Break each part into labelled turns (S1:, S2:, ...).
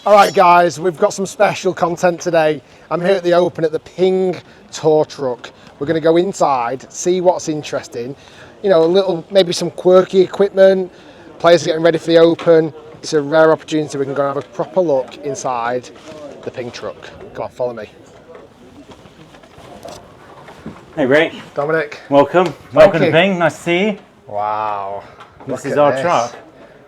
S1: All right, guys, we've got some special content today. I'm here at the Open at the Ping Tour Truck. We're going to go inside, see what's interesting. You know, a little, maybe some quirky equipment. Players are getting ready for the Open. It's a rare opportunity. We can go and have a proper look inside the Ping truck. Come on, follow me.
S2: Hey, Rick.
S1: Dominic.
S2: Welcome. Welcome to Ping. Nice to see you.
S1: Wow.
S2: This is our truck.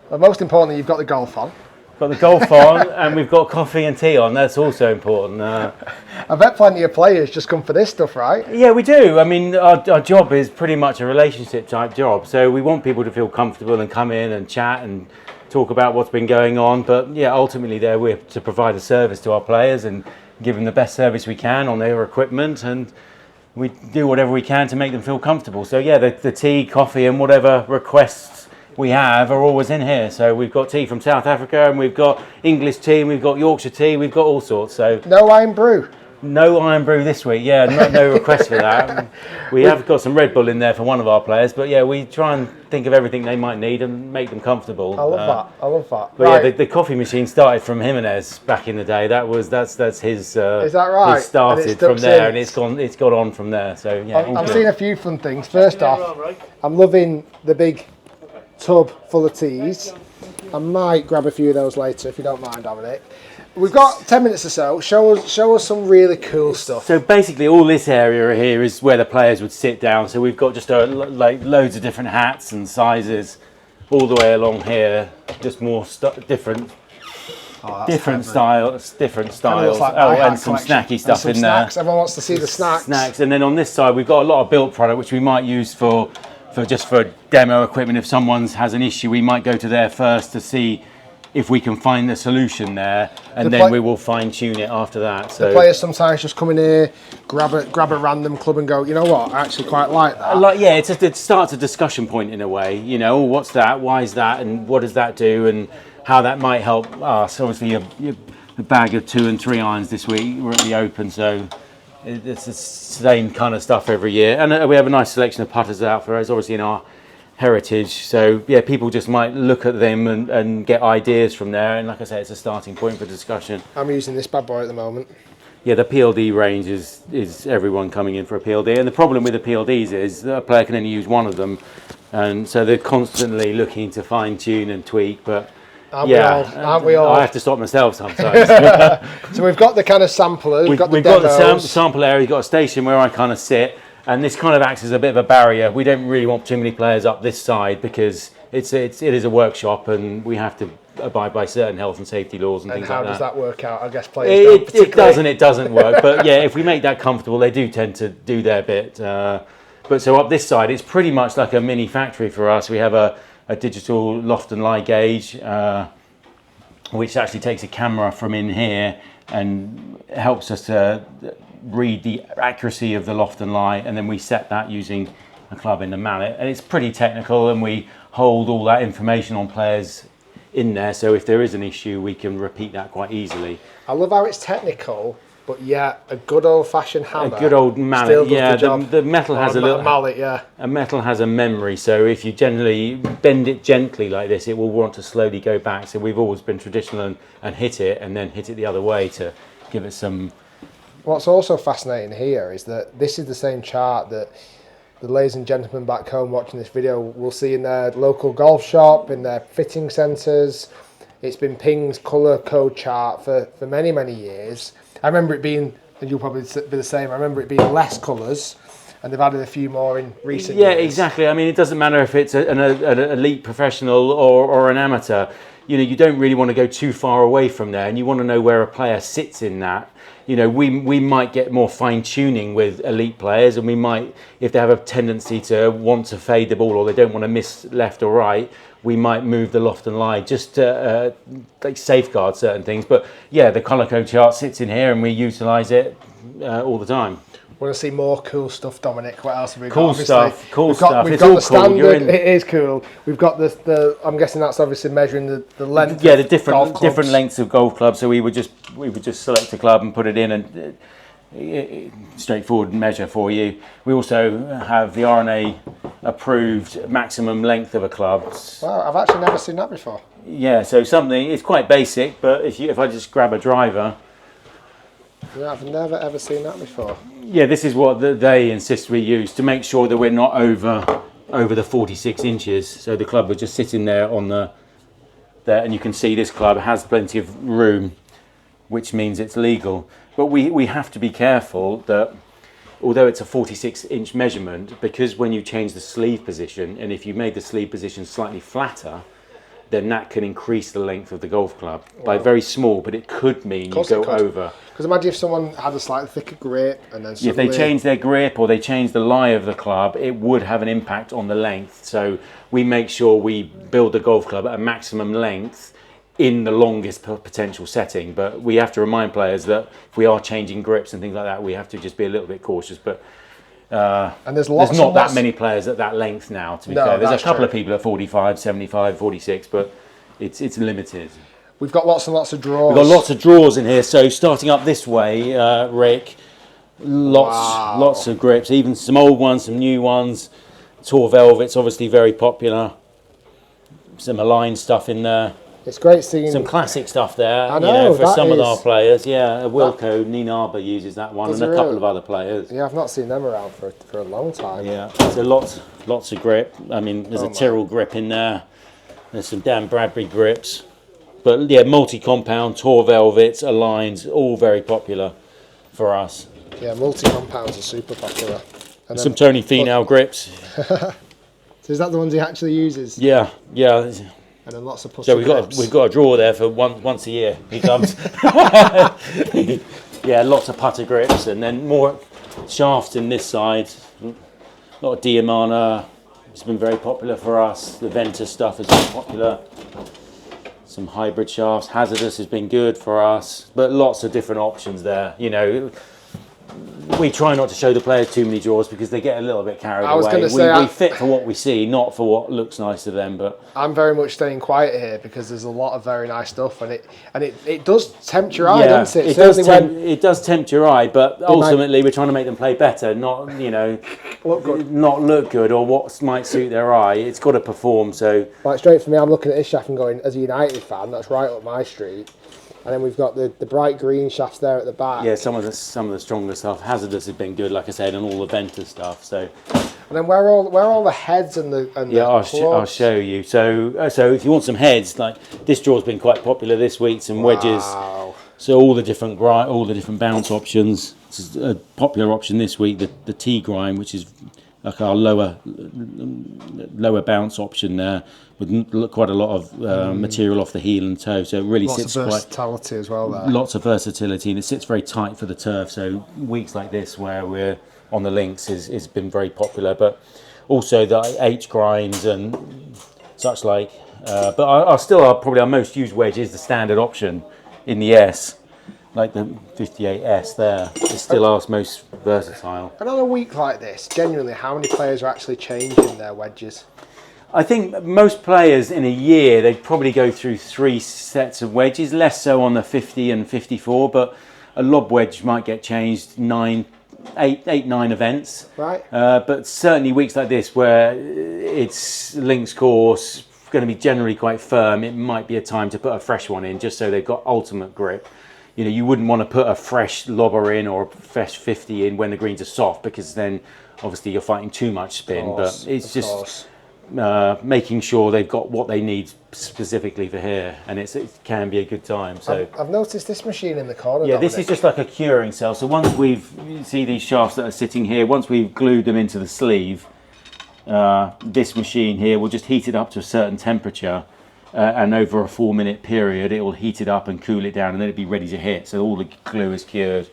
S1: Well, most importantly, you've got the golf on.
S2: Got the golf on, and we've got coffee and tea on. That's also important.
S1: I bet plenty of players just come for this stuff, right?
S2: Yeah, we do. I mean, our job is pretty much a relationship type job. So we want people to feel comfortable and come in and chat and talk about what's been going on. But yeah, ultimately we're to provide a service to our players and give them the best service we can on their equipment, and we do whatever we can to make them feel comfortable. So yeah, the tea, coffee and whatever requests we have are always in here. So we've got tea from South Africa, and we've got English tea, and we've got Yorkshire tea, we've got all sorts. So
S1: no iron brew.
S2: No iron brew this week. Yeah, no request for that. We have got some Red Bull in there for one of our players, but yeah, we try and think of everything they might need and make them comfortable.
S1: I love that. I love that.
S2: But right. Yeah, the coffee machine started from Jimenez back in the day. That's his. Is
S1: that right?
S2: It started from there, and it's gone on from there. So yeah,
S1: I'm seeing a few fun things. First off, I'm loving the big tub full of teas. I might grab a few of those later if you don't mind, Dominic. We've got 10 minutes or so. Show us some really cool stuff.
S2: So basically all this area here is where the players would sit down. So we've got just like loads of different hats and sizes all the way along here. Just more different styles. Like and some snacky stuff in
S1: snacks.
S2: there.
S1: Everyone wants to see the snacks.
S2: Snacks. And then on this side we've got a lot of built product which we might use for demo equipment. If someone has an issue, we might go to there first to see if we can find the solution there, and then we will fine tune it after that. So
S1: the players sometimes just come in here, grab a random club and go, you know what, I actually quite like that.
S2: Yeah, it starts a discussion point in a way. You know, what's that? Why is that? And what does that do? And how that might help us. Obviously, a bag of 2 and 3 irons this week. We're at the Open, so it's the same kind of stuff every year. And we have a nice selection of putters out for us, obviously in our heritage. So yeah, people just might look at them and get ideas from there. And like I say, it's a starting point for discussion.
S1: I'm using this bad boy at the moment.
S2: Yeah, the PLD range is everyone coming in for a PLD. And the problem with the PLDs is that a player can only use one of them. And so they're constantly looking to fine tune and tweak. But
S1: aren't we all?
S2: I have to stop myself sometimes.
S1: So we've got the kind of sampler, we've got
S2: the sample area, we've got a station where I kind of sit, and this kind of acts as a bit of a barrier. We don't really want too many players up this side because it is a workshop and we have to abide by certain health and safety laws and things like that.
S1: And how does that work out? I guess players
S2: it doesn't work. But yeah, if we make that comfortable, they do tend to do their bit. But so up this side, it's pretty much like a mini factory for us. We have a digital loft and lie gauge, which actually takes a camera from in here and helps us to read the accuracy of the loft and lie, and then we set that using a club in the mallet. And it's pretty technical, and we hold all that information on players in there, so if there is an issue we can repeat that quite easily.
S1: I love how it's technical, but yeah, a good old-fashioned hammer.
S2: A good old mallet, yeah. The metal has a little
S1: mallet, yeah.
S2: A metal has a memory, so if you generally bend it gently like this, it will want to slowly go back. So we've always been traditional and hit it, and then hit it the other way to give it some.
S1: What's also fascinating here is that this is the same chart that the ladies and gentlemen back home watching this video will see in their local golf shop, in their fitting centres. It's been Ping's colour code chart for many, many years. I remember it being, and you'll probably be the same, I remember it being less colours, and they've added a few more in recent years.
S2: Yeah, exactly. I mean, it doesn't matter if it's an elite professional or an amateur. You know, you don't really want to go too far away from there, and you want to know where a player sits in that. You know, we might get more fine-tuning with elite players, and we might, if they have a tendency to want to fade the ball or they don't want to miss left or right, we might move the loft and lie just to like safeguard certain things. But yeah, the colour code chart sits in here and we utilise it all the time.
S1: Want to see more cool stuff, Dominic? What else have we got?
S2: Cool stuff.
S1: We've got the standard. It is cool. We've got the. I'm guessing that's obviously measuring the length.
S2: Yeah, the different lengths of golf clubs. So we would just select a club and put it in and straightforward measure for you. We also have the RNA approved maximum length of a club.
S1: Wow, I've actually never seen that before.
S2: Yeah, so something, it's quite basic, but if I just grab a driver.
S1: Yeah, I've never ever seen that before.
S2: Yeah, this is what they insist we use to make sure that we're not over the 46 inches. So the club was just sitting there on there, and you can see this club has plenty of room, which means it's legal. But we have to be careful that although it's a 46-inch measurement, because when you change the sleeve position, and if you made the sleeve position slightly flatter, then that can increase the length of the golf club by very small, but it could mean you go over.
S1: Because imagine if someone had a slightly thicker grip and then suddenly...
S2: If they change their grip or they change the lie of the club, it would have an impact on the length. So we make sure we build the golf club at a maximum length in the longest potential setting. But we have to remind players that if we are changing grips and things like that, we have to just be a little bit cautious. But
S1: and there's
S2: not that many players at that length now, to be fair. There's a couple of people at 45, 75, 46, but it's limited.
S1: We've got lots and lots of drawers.
S2: We've got lots of drawers in here. So starting up this way, Rick, lots of grips, even some old ones, some new ones. Tour Velvet's obviously very popular. Some aligned stuff in there.
S1: It's great seeing
S2: some classic stuff there.
S1: I know,
S2: for some of our players. Yeah, Wilco, Ninaba uses that one, and a couple of other players.
S1: Yeah, I've not seen them around for a long time.
S2: Yeah, so lots of grip. I mean, there's a Tyrrell grip in there. There's some Dan Bradbury grips. But yeah, multi-compound, Tour Velvets, Aligns, all very popular for us.
S1: Yeah, multi-compounds are super popular. And
S2: some Tony Finau grips.
S1: So is that the ones he actually uses?
S2: Yeah.
S1: And then lots of putter
S2: we've got a drawer there for once a year. He comes. Yeah, lots of putter grips, and then more shafts in this side. A lot of Diamana. It's been very popular for us. The Ventus stuff has been popular. Some hybrid shafts. Hazardous has been good for us, but lots of different options there. We try not to show the players too many draws because they get a little bit carried away.
S1: I was going to say
S2: we fit for what we see, not for what looks nice to them. But
S1: I'm very much staying quiet here because there's a lot of very nice stuff, and it does tempt your eye, doesn't it?
S2: It does tempt your eye, but ultimately we're trying to make them play better, not not look good or what might suit their eye. It's got to perform. So
S1: like straight for me, I'm looking at this shaft and going, as a United fan, that's right up my street. And then we've got the bright green shafts there at the back.
S2: Yeah, some of the stronger stuff. Hazardous has been good, like I said, and all the Ventus stuff. So,
S1: and then where are all the heads and the
S2: I'll show you. So if you want some heads, like this draw's been quite popular this week. Some wedges. So all the different bounce options. This is a popular option this week. The T grind, which is like our lower bounce option there, with quite a lot of material off the heel and toe, so it really sits quite...
S1: Lots of versatility as well there.
S2: Lots of versatility, and it sits very tight for the turf, so weeks like this where we're on the links has been very popular, but also the H grinds and such like. But probably our most used wedge is the standard option in the S, like the 58S there. It's still our most versatile.
S1: And on a week like this, genuinely, how many players are actually changing their wedges?
S2: I think most players in a year, they'd probably go through 3 sets of wedges, less so on the 50 and 54, but a lob wedge might get changed 9 events.
S1: Right.
S2: But certainly weeks like this where it's links course, going to be generally quite firm, it might be a time to put a fresh one in just so they've got ultimate grip. You wouldn't want to put a fresh lobber in or a fresh 50 in when the greens are soft, because then obviously you're fighting too much spin. But it's just making sure they've got what they need specifically for here, and it can be a good time. So
S1: I've noticed this machine in the corner.
S2: Yeah, Dominic. This is just like a curing cell. So once you see these shafts that are sitting here, once we've glued them into the sleeve, this machine here will just heat it up to a certain temperature. And over a 4-minute period, it will heat it up and cool it down, and then it'll be ready to hit. So all the glue is cured.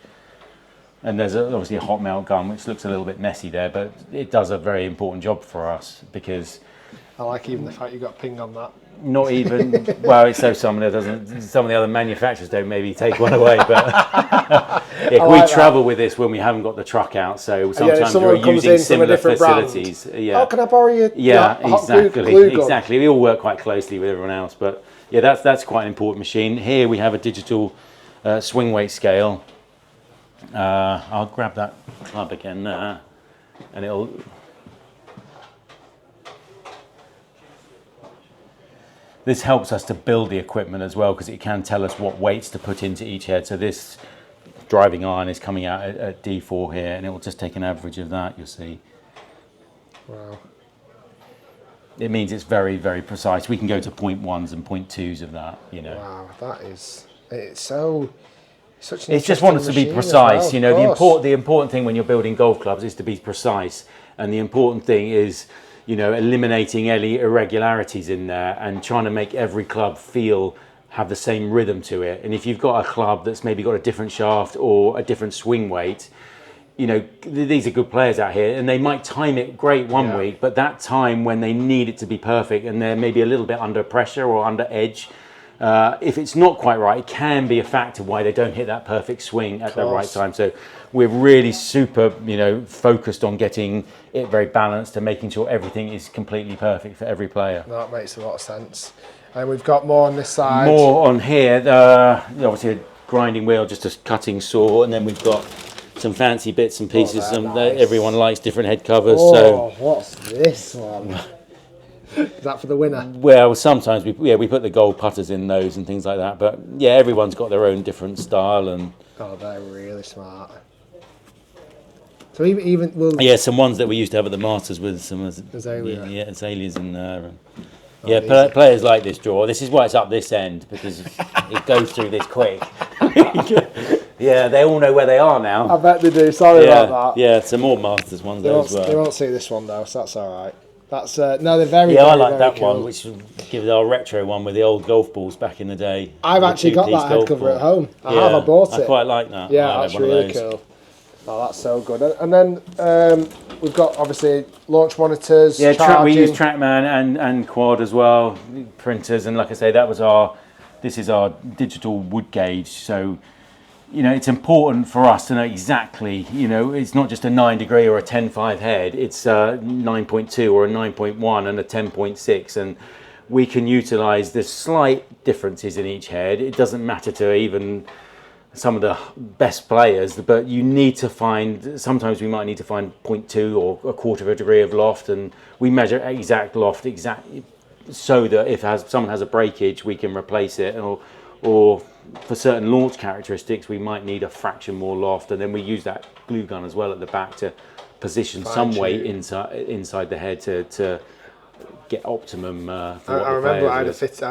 S2: And there's obviously a hot melt gun, which looks a little bit messy there, but it does a very important job for us, because
S1: I like even the fact you got ping on that.
S2: Not even, well, it's so some of the other manufacturers don't maybe take one away, but we travel with this when we haven't got the truck out, so sometimes we're using similar facilities.
S1: Brand. Yeah. Oh, can I borrow your
S2: exactly, exactly. We all work quite closely with everyone else, but yeah, that's quite an important machine. Here we have a digital swing weight scale. I'll grab that club again there, and it'll... this helps us to build the equipment as well, because it can tell us what weights to put into each head. So this driving iron is coming out at D4 here, and it will just take an average of that, you'll see.
S1: Wow.
S2: It means it's very, very precise. We can go to 0.1s and 0.2s of that, you know.
S1: Wow, that is, it's so, such an
S2: It's just wanted to be precise,
S1: well,
S2: you know. The important thing when you're building golf clubs is to be precise, and the important thing is, you know, eliminating any irregularities in there and trying to make every club have the same rhythm to it. And if you've got a club that's maybe got a different shaft or a different swing weight, you know, these are good players out here, and they might time it great one week, but that time when they need it to be perfect and they're maybe a little bit under pressure or under edge, if it's not quite right, it can be a factor why they don't hit that perfect swing at the right time. So we're really super, you know, focused on getting it very balanced and making sure everything is completely perfect for every player.
S1: That makes a lot of sense. And we've got more on this side.
S2: More on here, obviously a grinding wheel, just a cutting saw, and then we've got some fancy bits and pieces.
S1: Nice.
S2: Everyone likes different head covers.
S1: Oh, what's this one? Is that for the winner?
S2: Well, sometimes we put the gold putters in those and things like that. But yeah, everyone's got their own different style, and
S1: they're really smart. So even
S2: some ones that we used to have at the Masters with some
S1: azalea.
S2: Yeah, azaleas in there. And, players like this draw. This is why it's up this end, because it goes through this quick. Yeah, they all know where they are now.
S1: I bet they do. Sorry about that.
S2: Yeah, some more Masters ones there as well.
S1: They won't see this one though, so that's all right. That's no, they're very.
S2: Yeah,
S1: very,
S2: I like
S1: very
S2: that
S1: cool.
S2: one, which gives our retro one with the old golf balls back in the day.
S1: I've actually got that head cover at home. I bought it.
S2: I quite like that.
S1: Yeah, that's really cool. Oh, that's so good. And then we've got obviously launch monitors.
S2: Yeah, we use TrackMan and Quad as well, printers, and like I say, this is our digital wood gauge. So, you know, it's important for us to know exactly, you know, it's not just a 9 degree or a 10.5 head, it's a 9.2 or a 9.1 and a 10.6, and we can utilize the slight differences in each head. It doesn't matter to even some of the best players, but you need to find, sometimes we might need to find 0.2 or a quarter of a degree of loft, and we measure exact loft so that if someone has a breakage, we can replace it, or for certain launch characteristics, we might need a fraction more loft, and then we use that glue gun as well at the back to position some weight inside the head to get optimum. I
S1: remember I had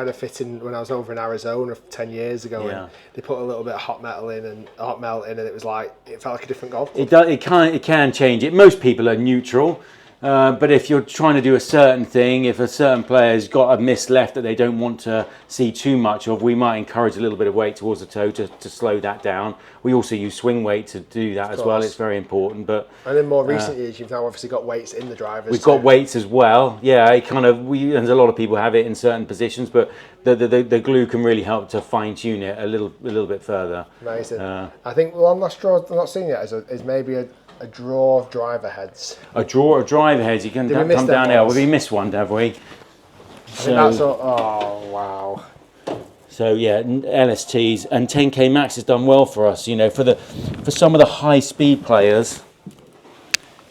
S1: a fitting when I was over in Arizona 10 years ago, and they put a little bit of hot melt in, and it was like, it felt like a different golf club.
S2: It can change it. Most people are neutral. But if you're trying to do a certain thing, if a certain player's got a miss left that they don't want to see too much of, we might encourage a little bit of weight towards the toe to slow that down. We also use swing weight to do that as well. It's very important. And
S1: in more recent years, you've now obviously got weights in the drivers.
S2: We've got weights as well. Yeah, and a lot of people have it in certain positions, but the glue can really help to fine tune it a little bit further.
S1: Amazing. I think one last draw I've not seen yet is maybe a draw of driver heads.
S2: A draw of driver heads. You can come down here. We missed one, have we?
S1: I think that's all. Oh wow.
S2: So yeah, LSTs and 10K Max has done well for us. You know, for some of the high speed players,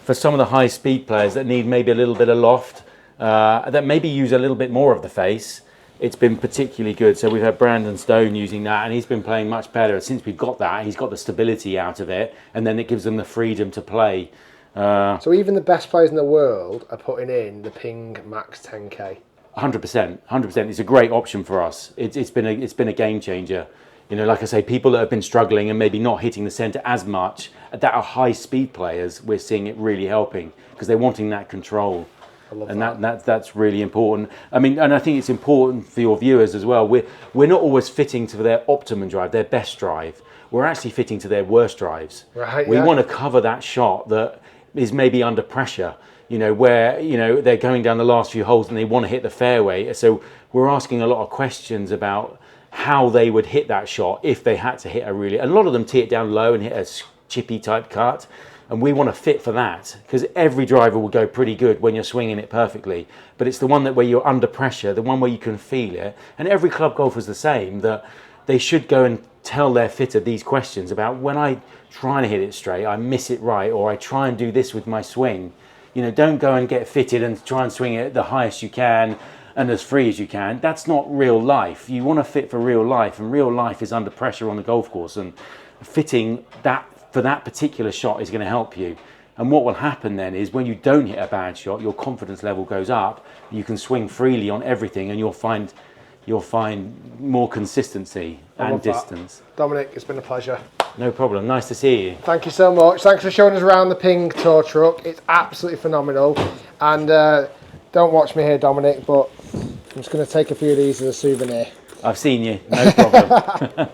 S2: that need maybe a little bit of loft, that maybe use a little bit more of the face, it's been particularly good. So we've had Brandon Stone using that, and he's been playing much better. Since we've got that, he's got the stability out of it, and then it gives them the freedom to play.
S1: So even the best players in the world are putting in the Ping Max 10K.
S2: 100%. It's a great option for us. It's been a game changer. You know, like I say, people that have been struggling and maybe not hitting the centre as much, that are high speed players, we're seeing it really helping because they're wanting that control. And that's really important. I mean, and I think it's important for your viewers as well. We're not always fitting to their optimum drive, their best drive. We're actually fitting to their worst drives.
S1: Right.
S2: We want to cover that shot that is maybe under pressure. You know, where they're going down the last few holes and they want to hit the fairway. So we're asking a lot of questions about how they would hit that shot if they had to hit a lot of them tee it down low and hit a chippy type cut. And we want to fit for that because every driver will go pretty good when you're swinging it perfectly. But it's the one where you're under pressure, the one where you can feel it. And every club golfer's the same, that they should go and tell their fitter these questions about when I try to hit it straight, I miss it right, or I try and do this with my swing. You know, don't go and get fitted and try and swing it the highest you can and as free as you can. That's not real life. You want to fit for real life, and real life is under pressure on the golf course, and fitting that for that particular shot is going to help you. And what will happen then is when you don't hit a bad shot, your confidence level goes up, you can swing freely on everything, and you'll find more consistency and distance.
S1: Dominic, it's been a pleasure.
S2: No problem. Nice to see you.
S1: Thank you so much. Thanks for showing us around the Ping tow truck. It's absolutely phenomenal. And don't watch me here, Dominic, but I'm just going to take a few of these as a souvenir.
S2: I've seen you. No problem.